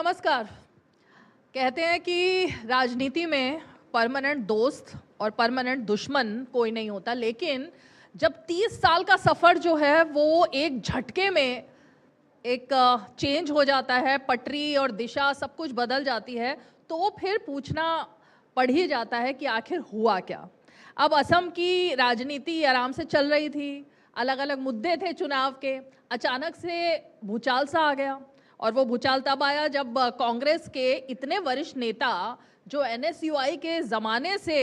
नमस्कार। कहते हैं कि राजनीति में परमानेंट दोस्त और परमानेंट दुश्मन कोई नहीं होता, लेकिन जब 30 साल का सफ़र जो है वो एक झटके में एक चेंज हो जाता है, पटरी और दिशा सब कुछ बदल जाती है, तो फिर पूछना पड़ ही जाता है कि आखिर हुआ क्या। अब असम की राजनीति आराम से चल रही थी, अलग अलग मुद्दे थे चुनाव के, अचानक से भूचाल सा आ गया। और वो भूचाल तब आया जब कांग्रेस के इतने वरिष्ठ नेता जो एनएसयूआई के ज़माने से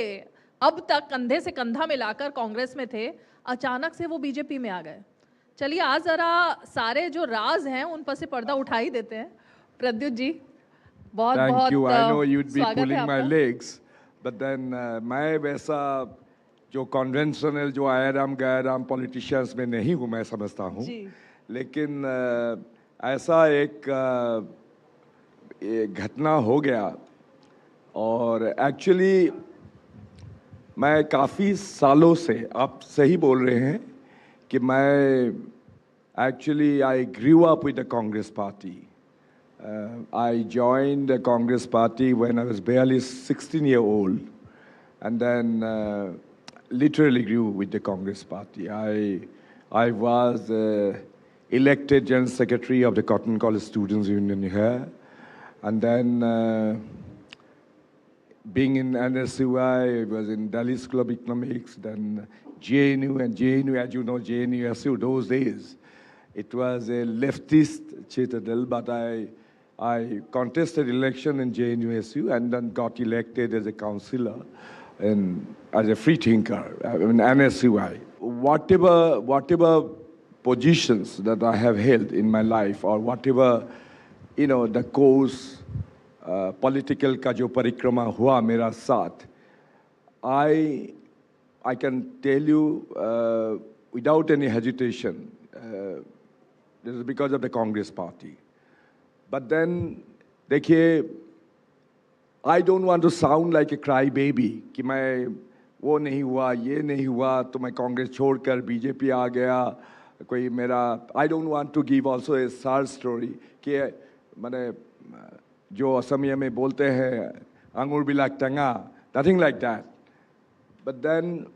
अब तक कंधे से कंधा मिलाकर कांग्रेस में थे, अचानक से वो बीजेपी में आ गए। चलिए आज ज़रा सारे जो राज हैं उन पर से पर्दा उठा ही देते हैं। प्रद्युत जी, बहुत Thank बहुत you. I know you'd be स्वागत है pulling my आपका। legs, but then मैं वैसा जो कन्वेंशनल जो आयाराम गयाराम पॉलिटिशियंस में नहीं हूँ, मैं समझता हूँ। जी। लेकिन ऐसा एक घटना हो गया और एक्चुअली मैं काफ़ी सालों से, आप सही बोल रहे हैं कि मैं actually I grew up with the Congress party. I joined the Congress Party when I was barely 16-year-old, and then literally grew with the Congress Party. I was elected General Secretary of the Cotton College Students Union here, and then being in NSUI, I was in Delhi School of Economics, then JNU, and JNU, as you know, JNU, SU, those days, it was a leftist citadel, but I contested election in JNUSU and then got elected as a councillor and as a free thinker in NSUI. Whatever positions that I have held in my life, or whatever, you know, the course, political का जो परिक्रमा हुआ मेरा साथ, I can tell you without any hesitation, this is because of the Congress Party. But then, देखिए, I don't want to sound like a crybaby कि मैं वो नहीं हुआ, ये नहीं हुआ, तो मैं कांग्रेस छोड़कर बीजेपी आ गया, कोई मेरा, I don't want to give also a sad story कि मैंने जो असमिया में बोलते हैं अंगूर बिलाक टंगा, nothing like that. But then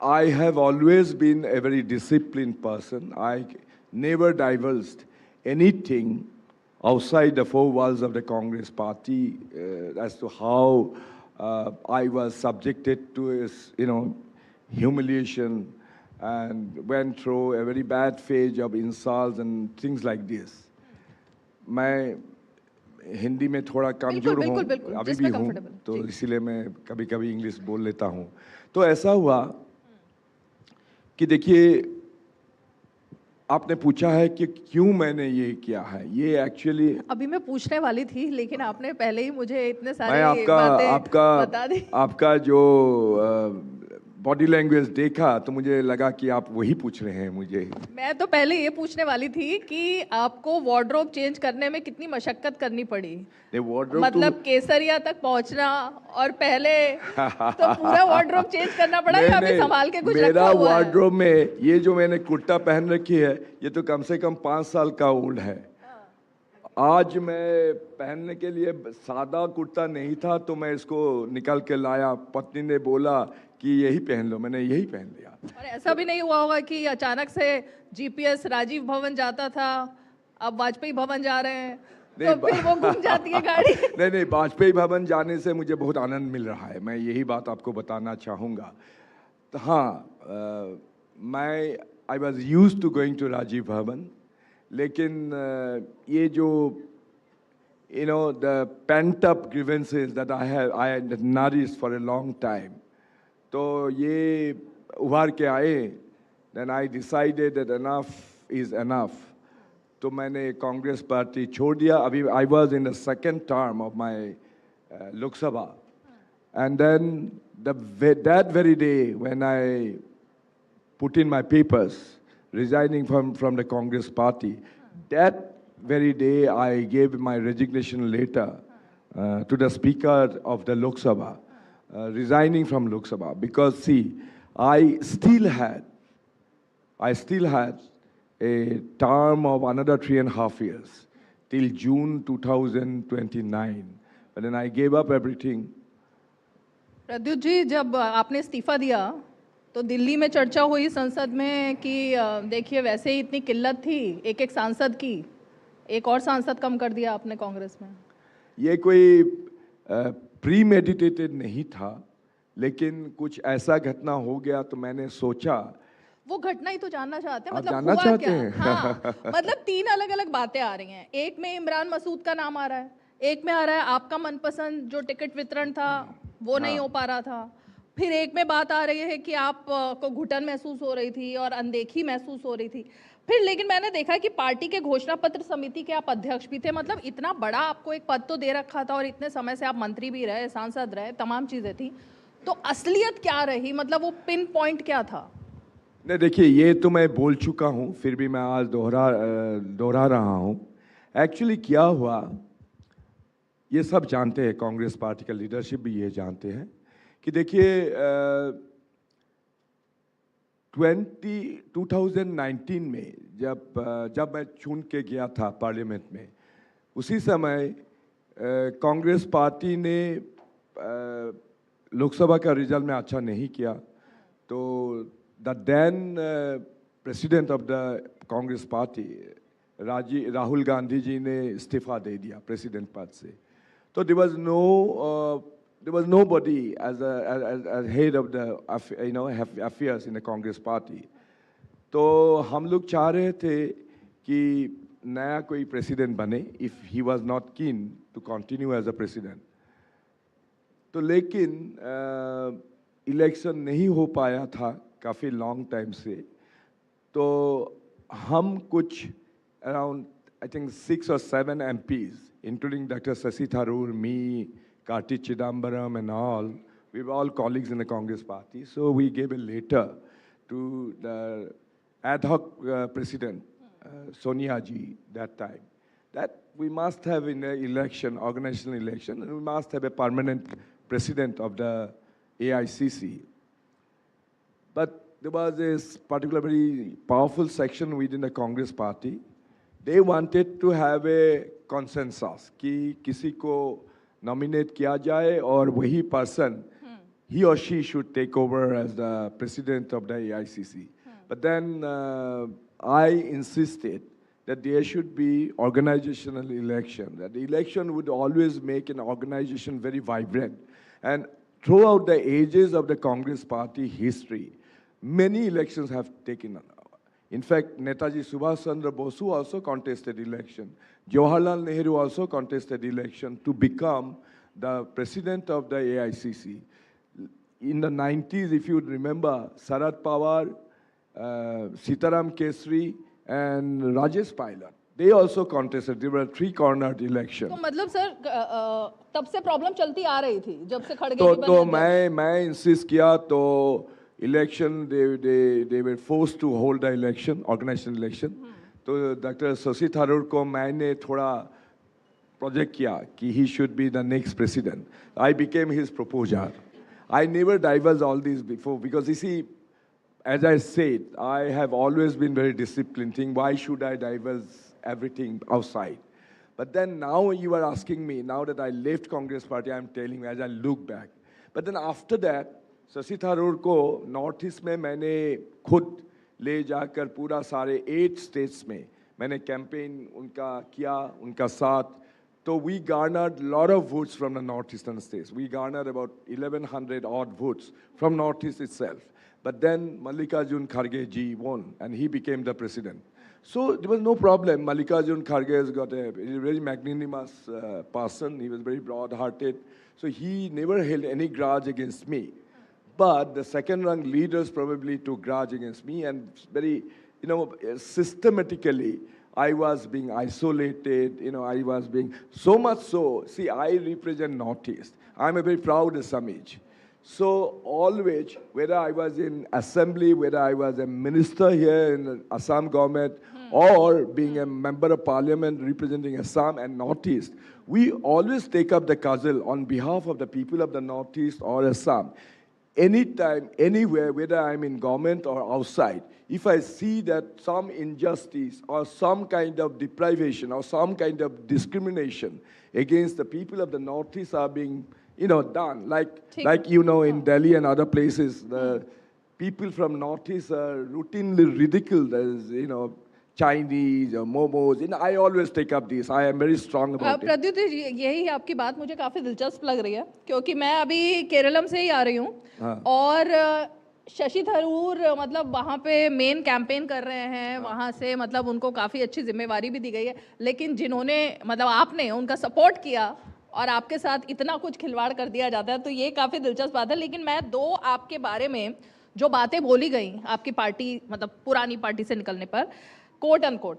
I have always been a very disciplined person. I never divulged anything outside the four walls of the Congress Party as to how I was subjected to, humiliation and went through a very bad phase of insults and things like this. मैं हिंदी में थोड़ा कमजोर हूँ, अभी भी हूँ, तो इसीलिए मैं कभी-कभी इंग्लिश बोल लेता हूँ. तो ऐसा हुआ कि देखिए, आपने पूछा है कि क्यों मैंने ये किया है. ये एक्चुअली अभी मैं पूछने वाली थी, लेकिन आपने पहले ही मुझे इतने सारे बातें बता दी. आपका जो बॉडी लैंग्वेज देखा तो मुझे लगा कि आप वही पूछ रहे हैं मुझे. मैं तो पहले ये पूछने वाली थी कि आपको वार्डरोब चेंज करने में कितनी मशक्कत करनी पड़ी. मतलब केसरिया तक पहुंचना और पहले तो पूरा वार्डरोब चेंज करना पड़ा या अभी संभाल के कुछ रखा हुआ है? वार्डरोब में ये जो मैंने कुर्ता पहन रखी है, ये तो कम से कम 5 साल का ओल्ड है. आज मैं पहनने के लिए सादा कुर्ता नहीं था, तो मैं इसको निकाल के लाया. पत्नी ने बोला कि यही पहन लो, मैंने यही पहन लिया. और ऐसा भी नहीं हुआ होगा कि अचानक से जीपीएस राजीव भवन जाता था, अब वाजपेयी भवन जा रहे हैं, तो फिर वो घूम जाती है गाड़ी? नहीं, वाजपेयी भवन जाने से मुझे बहुत आनंद मिल रहा है, मैं यही बात आपको बताना चाहूँगा. तो हाँ, मैं I was used to going to Rajiv Bhavan, लेकिन ये जो the pent up grievances that I had nourished for a long time, तो ये उभार के आए. Then I decided that enough is enough. तो मैंने कांग्रेस पार्टी छोड़ दिया. अभी I was in the second term of my Lok Sabha, and then that very day when I put in my papers resigning from the Congress Party, that very day I gave my resignation letter to the Speaker of the Lok Sabha, resigning from Lok Sabha, because see, I still had a term of another 3.5 years. till June 2029. But then I gave up everything. Pradyut जी, जब आपने इस्तीफा दिया तो दिल्ली में चर्चा हुई संसद में कि देखिए वैसे ही इतनी किल्लत थी एक एक सांसद की, एक और सांसद कम कर दिया आपने कांग्रेस में। ये कोई प्री मेडिटेटेड नहीं था, लेकिन कुछ ऐसा घटना हो गया तो मैंने सोचा। वो घटना ही तो जानना चाहते हैं, आप मतलब जानना हुआ चाहते क्या? हैं? हाँ, मतलब तीन अलग अलग बातें आ रही हैं। एक में इमरान मसूद का नाम आ रहा है, एक में आ रहा है आपका मनपसंद जो टिकट वितरण था वो नहीं हो पा रहा था, फिर एक में बात आ रही है कि आप को घुटन महसूस हो रही थी और अनदेखी महसूस हो रही थी। फिर लेकिन मैंने देखा कि पार्टी के घोषणा पत्र समिति के आप अध्यक्ष भी थे, मतलब इतना बड़ा आपको एक पद तो दे रखा था और इतने समय से आप मंत्री भी रहे, सांसद रहे, तमाम चीज़ें थी, तो असलियत क्या रही? मतलब वो पिन पॉइंट क्या था? नहीं, देखिए, ये तो मैं बोल चुका हूँ, फिर भी मैं आज दोहरा रहा हूँ। एक्चुअली क्या हुआ, ये सब जानते हैं, कांग्रेस पार्टी का लीडरशिप भी ये जानते हैं कि देखिए 2019 में जब मैं चुन के गया था पार्लियामेंट में, उसी समय कांग्रेस पार्टी ने लोकसभा का रिजल्ट में अच्छा नहीं किया, तो the then president of the Congress party Rahul Gandhi ji ने इस्तीफा दे दिया प्रेसिडेंट पद से। तो there was nobody as head of the affairs in the Congress party. तो हम लोग चाह रहे थे कि नया कोई प्रेसिडेंट बने, if he was not keen to continue as a president. तो लेकिन इलेक्शन नहीं हो पाया था काफ़ी लॉन्ग टाइम से, तो हम कुछ around I think 6 or 7 MPs, including Dr. Sasi Tharoor, me, Karti Chidambaram and all, we were all colleagues in the Congress party. So we gave a letter to the ad hoc president, Sonia ji, that time, that we must have in the election, organizational election, and we must have a permanent president of the AICC. But there was this particular very powerful section within the Congress party. They wanted to have a consensus कि किसी को nominate किया जाए और वही person, he or she should take over as the president of the AICC. But then I insisted that there should be organizational election, that the election would always make an organization very vibrant. And throughout the ages of the Congress party history, many elections have taken. In fact, Netaji Subhash Chandra Bosu also contested election. Jawaharlal Nehru also contested election to become the president of the AICC. In the 90s, if you remember, Sharad Pawar, Sitaram Kesri, and Rajesh Pilot, they also contested. There were three-cornered election. तो मतलब sir तब से problem चलती आ रही थी जब से खड़गे जी तो मैं इंसिस्ट किया, तो election, they were forced to hold the election, organizational election. तो डॉक्टर शशि थरूर को मैंने थोड़ा प्रोजेक्ट किया कि he should be the next president. I became his proposer. I never divulged all these before because you see, as I said, I have always been very disciplined. Think, why should I divulge everything outside? But then now you are asking me, now that I left Congress party, I'm telling you as I look back. But then after that, Shashi Tharoor को north east में मैंने खुद ले जाकर पूरा सारे 8 states में मैंने कैंपेन उनका किया, उनका साथ. तो we garnered a lot of votes from the northeastern states. We garnered about 1100 odd votes from northeast itself. But then Mallikarjun Kharge ji won and he became the president. So there was no problem. Mallikarjun Kharge has got a very magnanimous person. He was very broad-hearted. So he never held any grudge against me. But the second-rank leaders probably took grudge against me, and very, systematically, I was being isolated, I was being, so much so, see, I represent Northeast. I'm a very proud Assamese. So always, whether I was in assembly, whether I was a minister here in the Assam government, or being a member of parliament representing Assam and Northeast, we always take up the cudgel on behalf of the people of the Northeast or Assam. anytime, anywhere, whether I'm in government or outside, if I see that some injustice or some kind of deprivation or some kind of discrimination against the people of the Northeast are being, done, like in Delhi and other places, the people from Northeast are routinely ridiculed as, Chinese or momos. I always take up this. I am very strong about it. Pradyut जी, यही आपकी बात मुझे काफी दिलचस्प लग रही है, क्योंकि मैं अभी केरलम से ही आ रही हूँ और शशि थरूर मतलब वहाँ पे मेन कैंपेन कर रहे हैं, वहाँ से मतलब उनको काफी अच्छी जिम्मेवारी भी दी गई है, लेकिन जिन्होंने मतलब आपने उनका सपोर्ट किया और आपके साथ इतना कुछ खिलवाड़ कर दिया जाता है, तो ये काफी दिलचस्प बात है। लेकिन मैं दो आपके बारे में जो बातें बोली गई आपकी पार्टी मतलब पुरानी पार्टी से निकलने पर, कोट अनकोट,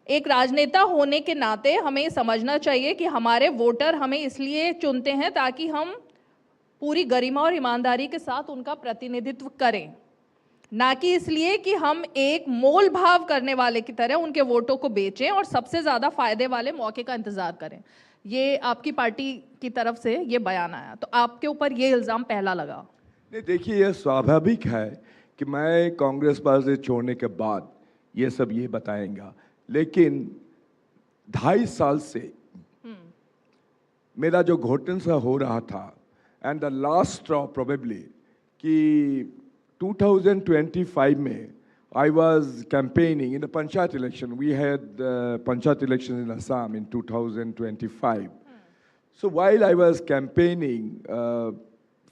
एक राजनेता होने के नाते हमें समझना चाहिए कि हमारे वोटर हमें इसलिए चुनते हैं ताकि हम पूरी गरिमा और ईमानदारी के साथ उनका प्रतिनिधित्व करें, ना कि इसलिए कि हम एक मोल भाव करने वाले की तरह उनके वोटों को बेचें और सबसे ज़्यादा फायदे वाले मौके का इंतजार करें। ये आपकी पार्टी की तरफ से ये बयान आया, तो आपके ऊपर ये इल्ज़ाम पहला लगा। नहीं, देखिए, यह स्वाभाविक है कि मैं कांग्रेस पार्टी छोड़ने के बाद ये सब ये बताएंगा, लेकिन 2.5 साल से मेरा जो घोटन सा हो रहा था, and the last straw probably कि 2025 में I was campaigning in the Panchayat election. We had Panchayat elections in Assam in 2025. So while I was campaigning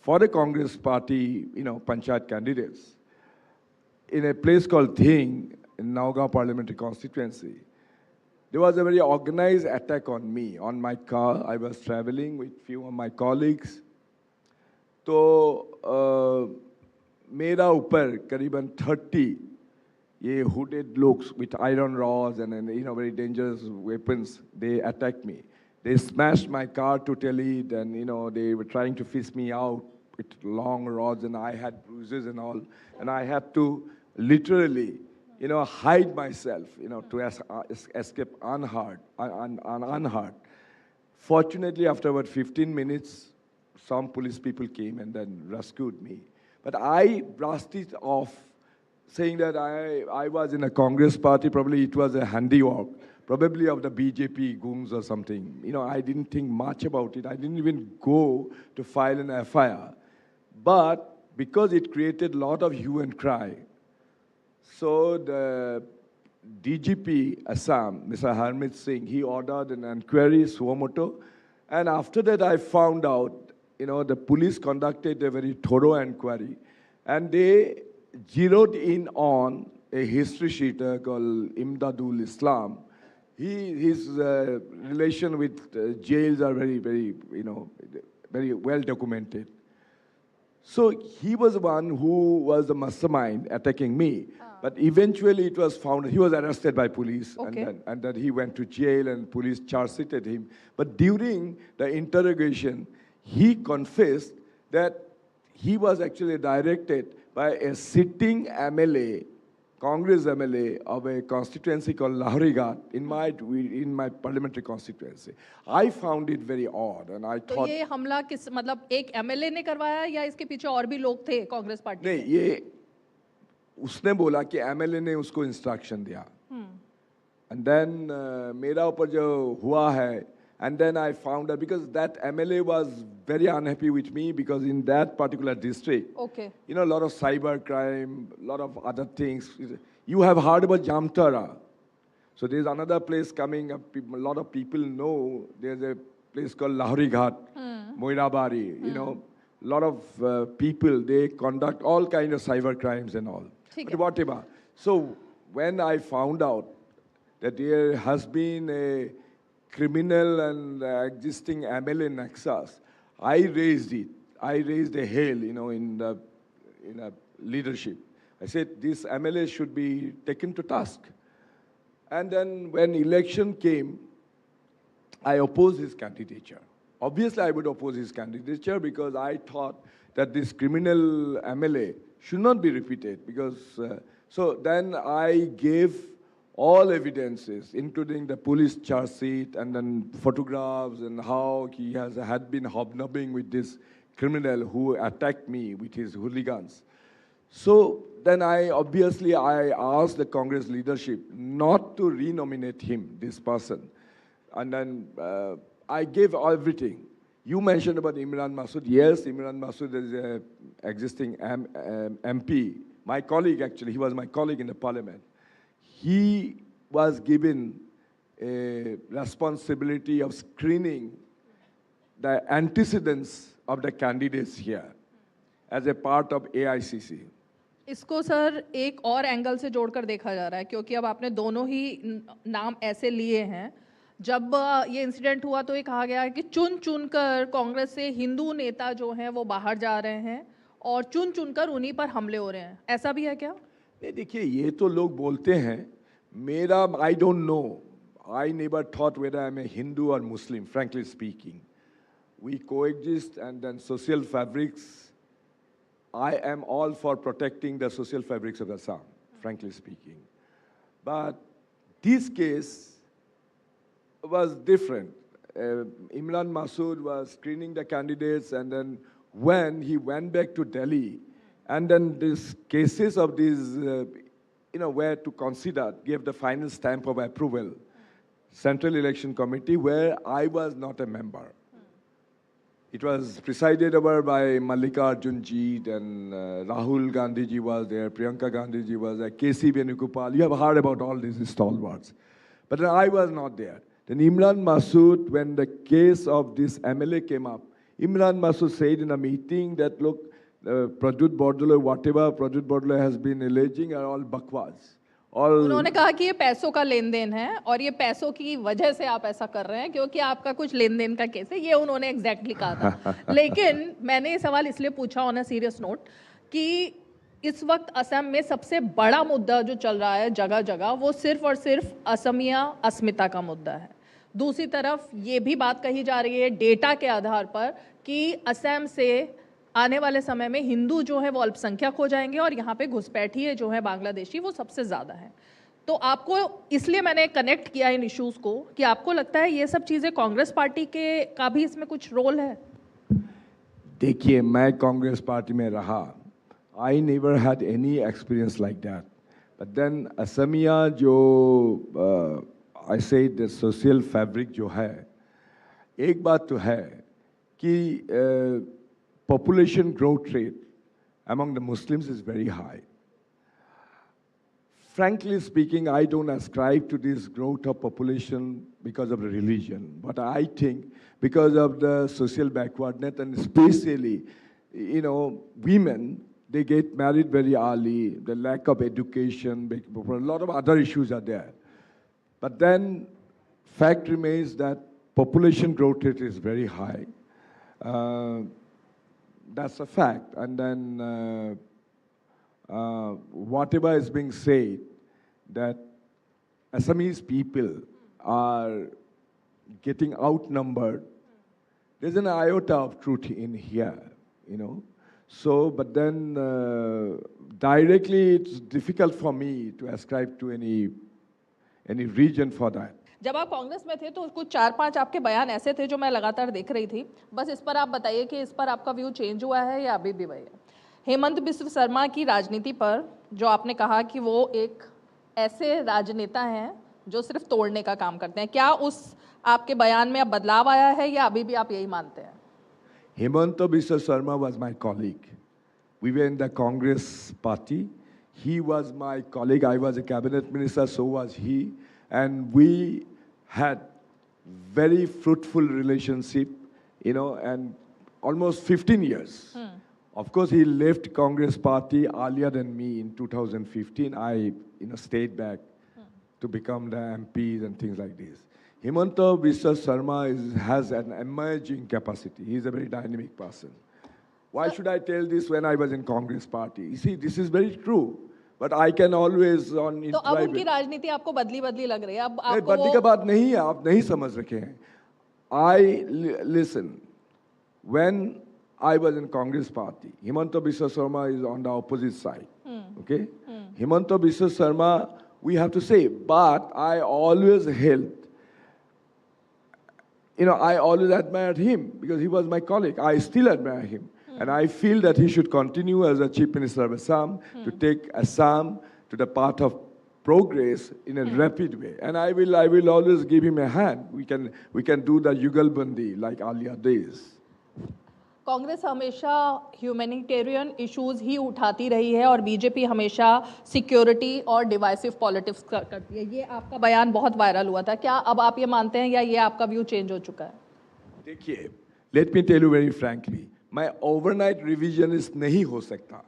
for the Congress party, Panchayat candidates, in a place called Dhing, in Nagaon parliamentary constituency, there was a very organized attack on me, on my car. I was traveling with few of my colleagues. तो मेरा ऊपर करीबन 30 ये hooded looks with iron rods and very dangerous weapons, they attacked me. They smashed my car totally, and they were trying to fish me out with long rods, and I had bruises and all, and I had to literally hide myself to escape unhurt. Fortunately, after about 15 minutes, some police people came and then rescued me. But I brushed it off, saying that I was in a Congress party, probably it was a handiwork, probably of the BJP goons or something. I didn't think much about it. I didn't even go to file an FIR. But because it created a lot of hue and cry, so the DGP Assam, Mr. Harmeet Singh, he ordered an inquiry, suo motu, and after that I found out, the police conducted a very thorough inquiry, and they zeroed in on a history sheeter called Imdadul Islam. His relation with jails are very, very, very well documented. So he was the one who was the mastermind attacking me. But eventually it was found, he was arrested by police, okay. and then he went to jail and police charge-sheeted him. But during the interrogation, he confessed that he was actually directed by a sitting MLA, Congress MLA of a constituency called Lahorighat in my parliamentary constituency. I found it very odd, and I thought. तो ये हमला किस मतलब एक MLA ने करवाया या इसके पीछे और भी लोग थे कांग्रेस पार्टी? नहीं, ये उसने बोला कि MLA ने उसको इंस्ट्रक्शन दिया. And then मेरा ऊपर जो हुआ है, and then I found out, because that MLA was very unhappy with me, because in that particular district, okay, a lot of cyber crime, a lot of other things. You have heard about Jamtara. So there's another place coming up. A lot of people know there's a place called Lahorighat, Moirabari. A lot of people, they conduct all kinds of cyber crimes and all. But whatever. So when I found out that there has been a criminal and existing MLA nexus, I raised it. I raised a hail, in the leadership. I said this MLA should be taken to task. And then when election came, I opposed his candidature. Obviously, I would oppose his candidature because I thought that this criminal MLA should not be repeated. Because so then I gave all evidences, including the police charge sheet and then photographs and how he had been hobnobbing with this criminal who attacked me with his hooligans. So then I asked the Congress leadership not to renominate him, this person. And then I gave everything. You mentioned about Imran Masood. Yes, Imran Masood is an existing MP. My colleague, actually, he was my colleague in the parliament. He was given a responsibility of screening the antecedents of the candidates here as a part of AICC. इसको sir एक और angle से जोड़कर देखा जा रहा है, क्योंकि अब आपने दोनों ही नाम ऐसे लिए हैं। जब ये इंसिडेंट हुआ तो ये कहा गया है कि चुन चुनकर कांग्रेस से हिंदू नेता जो हैं वो बाहर जा रहे हैं और चुन चुनकर उन्हीं पर हमले हो रहे हैं। ऐसा भी है क्या? नहीं, देखिए, ये तो लोग बोलते हैं। मेरा I don't know, I never thought whether I am a Hindu or Muslim, frankly speaking. We coexist and then social fabrics, I am all for protecting the social fabrics of Assam, frankly speaking. But this case was different. Imran Masood was screening the candidates, and then when he went back to Delhi, and then these cases of these, were to consider, gave the final stamp of approval, Central Election Committee, where I was not a member. It was presided over by Mallikarjun Jeet, and Rahul Gandhi ji was there, Priyanka Gandhi ji was there, KC Venugopal. You have heard about all these stalwarts. But I was not there. Then Imran Masood, when the case of this MLA came up, Imran Masood said in a meeting that, look, Pradyut Bordoloi, whatever Pradyut Bordoloi has been alleging are all bakwas. उन्होंने कहा कि ये पैसों का लेन then है और ये पैसों की वजह से आप ऐसा कर रहे हैं क्योंकि आपका कुछ लेन देन का केस है, ये उन्होंने एग्जैक्टली कहा था। लेकिन मैंने ये सवाल इसलिए पूछा ऑन अ सीरियस नोट कि इस वक्त असम में सबसे बड़ा मुद्दा जो चल रहा है जगह जगह, वो सिर्फ और सिर्फ असमिया अस्मिता का मुद्दा है। दूसरी तरफ ये भी बात कही जा रही है डेटा के आधार पर कि असम से आने वाले समय में हिंदू जो है वो अल्पसंख्यक हो जाएंगे और यहाँ पे घुसपैठिए जो है बांग्लादेशी वो सबसे ज़्यादा है। तो आपको, इसलिए मैंने कनेक्ट किया इन इश्यूज़ को कि आपको लगता है ये सब चीज़ें कांग्रेस पार्टी के का भी इसमें कुछ रोल है? देखिए, मैं कांग्रेस पार्टी में रहा, I never had any experience like that. But then Assamese जो आई से द सोशल फैब्रिक जो है, एक बात तो है कि population growth rate among the Muslims is very high. Frankly speaking, I don't ascribe to this growth of population because of the religion, but I think because of the social backwardness and especially, women, they get married very early, the lack of education, a lot of other issues are there. But then, fact remains that population growth rate is very high. That's a fact. And then whatever is being said, that Assamese people are getting outnumbered, there's an iota of truth in here, So, but then directly it's difficult for me to ascribe to any region for that. जब आप कांग्रेस में थे तो कुछ 4-5 आपके बयान ऐसे थे जो मैं लगातार देख रही थी, बस इस पर आप बताइए कि इस पर आपका व्यू चेंज हुआ है या अभी भी वही है? हेमंत बिस्व शर्मा की राजनीति पर जो आपने कहा कि वो एक ऐसे राजनेता हैं जो सिर्फ तोड़ने का काम करते हैं, क्या उस आपके बयान में अब बदलाव आया है या अभी भी आप यही मानते हैं? Hemant Biswa Sharma was my colleague. We were in the Congress party. He was my colleague. I was a cabinet minister, so was he. And we had very fruitful relationship, and almost 15 years. Of course, he left Congress party earlier than me in 2015. I, stayed back to become the MPs and things like this. Hemanta Biswa Sharma has an emerging capacity. He's a very dynamic person. Why should I tell this when I was in Congress party? You see, this is very true. But I can always on in तो अब उनकी राजनीति आपको बदली लग रही है? अब आपको बदली का बात नहीं है, आप नहीं समझ रखे हैं। Listen, when I was in Congress party, Hemanta Biswa Sharma is on the opposite side. Okay? Hemanta Biswa Sharma, we have to say, but I always held I always admired him because he was my colleague. I still admire him. And I feel that he should continue as a Chief Minister of Assam to take Assam to the path of progress in a rapid way. And I will always give him a hand. We can do the Yugalbandi like earlier days. Congress हमेशा humanitarian issues ही उठाती रही है और BJP हमेशा security और divisive politics करती है। ये आपका बयान बहुत वायरल हुआ था, क्या अब आप ये मानते हैं या ये आपका व्यू चेंज हो चुका है? देखिए, let me tell you very frankly, मैं ओवरनाइट रिविजनिस्ट नहीं हो सकता।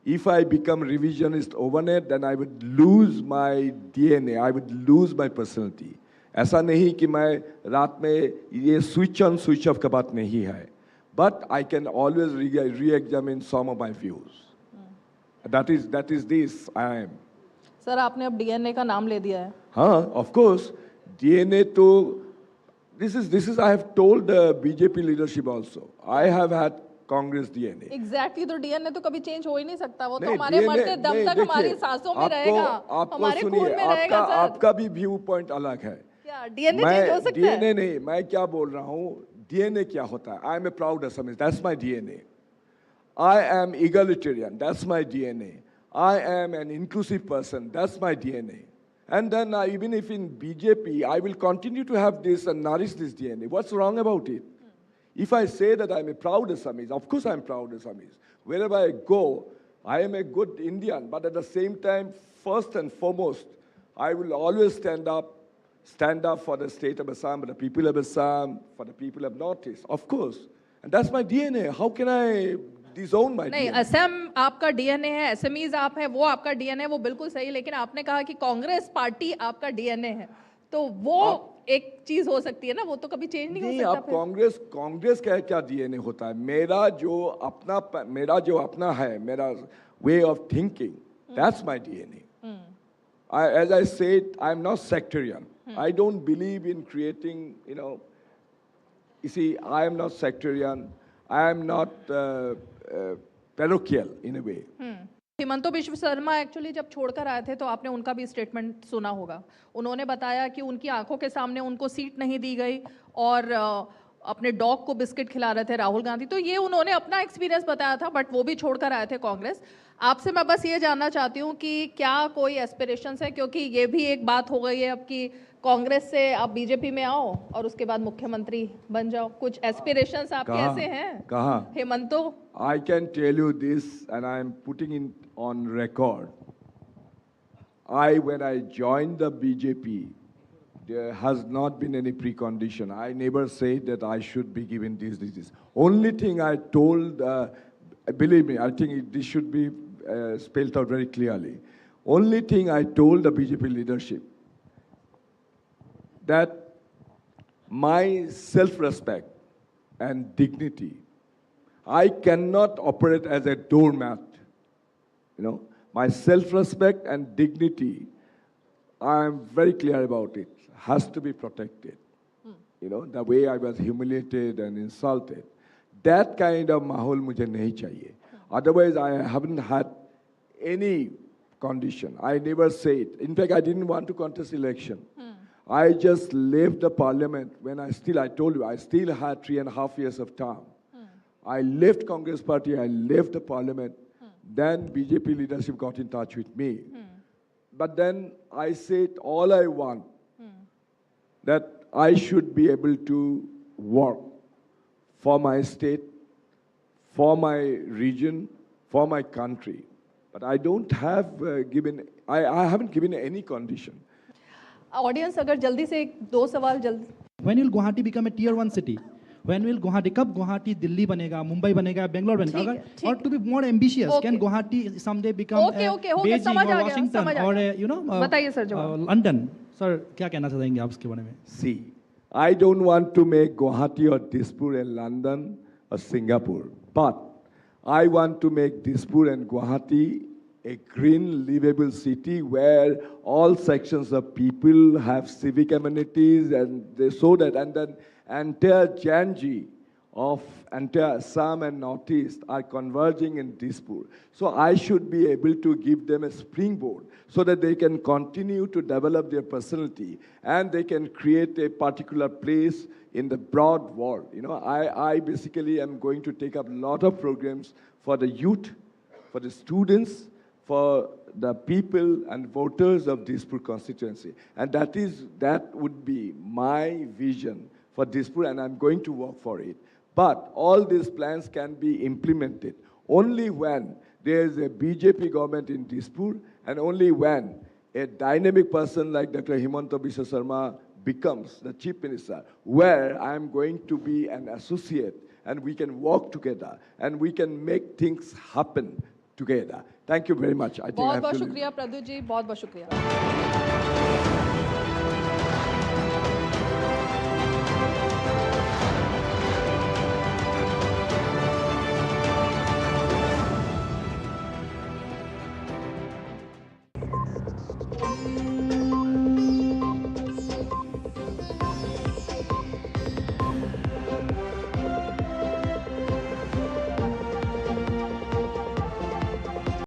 If I become revisionist overnight, then I would lose my DNA, I would lose my personality. ऐसा नहीं कि मैं रात में ये switch on switch off का बात नहीं है, but I can always re-examine some of my views. That is this I am. Sir आपने अब डीएनए का नाम ले दिया है। हाँ, of course, DNA तो this is I have told the BJP leadership also. I have had Congress DNA. Exactly, तो डीएनए तो कभी चेंज हो ही नहीं सकता, वो तो हमारे मरते दम तक हमारी सांसों में रहेगा, हमारे खून में रहेगा। सर आपका भी व्यू पॉइंट अलग है। क्या डीएनए चेंज हो सकता है? डीएनए नहीं, मैं क्या बोल रहा हूँ, डीएनए क्या होता है? I am a proud Assamese, that's my DNA. I am egalitarian, that's my DNA. I am an inclusive person, that's my DNA. And then even if in BJP, I will continue to have this and nourish this DNA. What's wrong about it? If I say that I'm a proud Assamese, of course I'm proud Assamese. Wherever I go, I am a good Indian, but at the same time, first and foremost, I will always stand up for the state of Assam, for the people of Assam, for the people of Northeast, of course. And that's my DNA. How can I disown my नहीं, DNA? Assam आपका DNA है, Assamese आप है, वो आपका DNA, वो बिल्कुल सही, लेकिन आपने कहा कि कांग्रेस पार्टी आपका डीएनए है, तो वो एक चीज हो सकती है ना, वो तो कभी चेंज नहीं हो सकता। आप कांग्रेस का क्या डीएनए होता है? मेरा जो अपना है, मेरा way of thinking, that's my DNA. As I said, I am not sectarian. I don't believe in creating, you see, I am not sectarian. I am not parochial in a way. Himanta Biswa Sharma actually जब छोड़कर आए थे तो आपने उनका भी statement सुना होगा। उन्होंने बताया कि उनकी आंखों के सामने उनको सीट नहीं दी गई और अपने डॉग को बिस्किट खिला रहे थे राहुल गांधी। तो ये उन्होंने अपना एक्सपीरियंस बताया था, बट वो भी छोड़कर आए थे कांग्रेस। आपसे मैं बस ये जानना चाहती हूँ कि क्या कोई एस्पिरेशंस है, क्योंकि ये भी एक बात हो गई है अब कि कांग्रेस से आप बीजेपी में आओ और उसके बाद मुख्यमंत्री बन जाओ, कुछ एस्पिरेशंस आपके ऐसे हैं? कहाँ? Himanta, I can tell you this, and I am putting it on record. When I joined the BJP, there has not been any precondition. I never said that I should be given this. Only thing I told, believe me, I think this should be spelled out very clearly. Only thing I told the BJP leadership, that my self-respect and dignity, I cannot operate as a doormat. My self-respect and dignity, I am very clear about it, has to be protected. The way I was humiliated and insulted, that kind of mahol mujhe nahi chahiye. Otherwise, I haven't had any condition. I never said. In fact, I didn't want to contest election. I just left the parliament when I told you, I still had 3.5 years of term. I left Congress party, I left the parliament. Then BJP leadership got in touch with me. But then I said all I want, that I should be able to work for my state, for my region, for my country. But I don't have I haven't given any condition. Audience अगर जल्दी से 2 सवाल जल्दी। When will Guwahati become a tier 1 city? When will Guwahati, कब गुवाहाटी दिल्ली बनेगा, मुंबई बनेगा, बेंगलोर बनेगा? अगर और to be more ambitious, can Guwahati someday become Beijing or Washington or बताइए सर जवाब। London? सर क्या कहना चाहेंगे आप इसके बारे में? See, I don't want to make Guwahati or Dispur and London or Singapore, but I want to make Dispur and Guwahati a green, livable city where all sections of people have civic amenities, and then entire Janji of entire Assam and Northeast are converging in Dispur. So I should be able to give them a springboard so that they can continue to develop their personality and they can create a particular place in the broad world. You know, I basically am going to take up a lot of programs for the youth, for the students, for the people and voters of Dispur constituency. And that would be my vision for Dispur, and I'm going to work for it. But all these plans can be implemented only when there is a BJP government in Dispur, and only when a dynamic person like Dr. Himanta Biswa Sarma becomes the chief minister, where I'm going to be an associate, and we can work together, and we can make things happen together. Thank you very much. I think बहुत बहुत शुक्रिया प्रद्युत जी, बहुत बहुत शुक्रिया.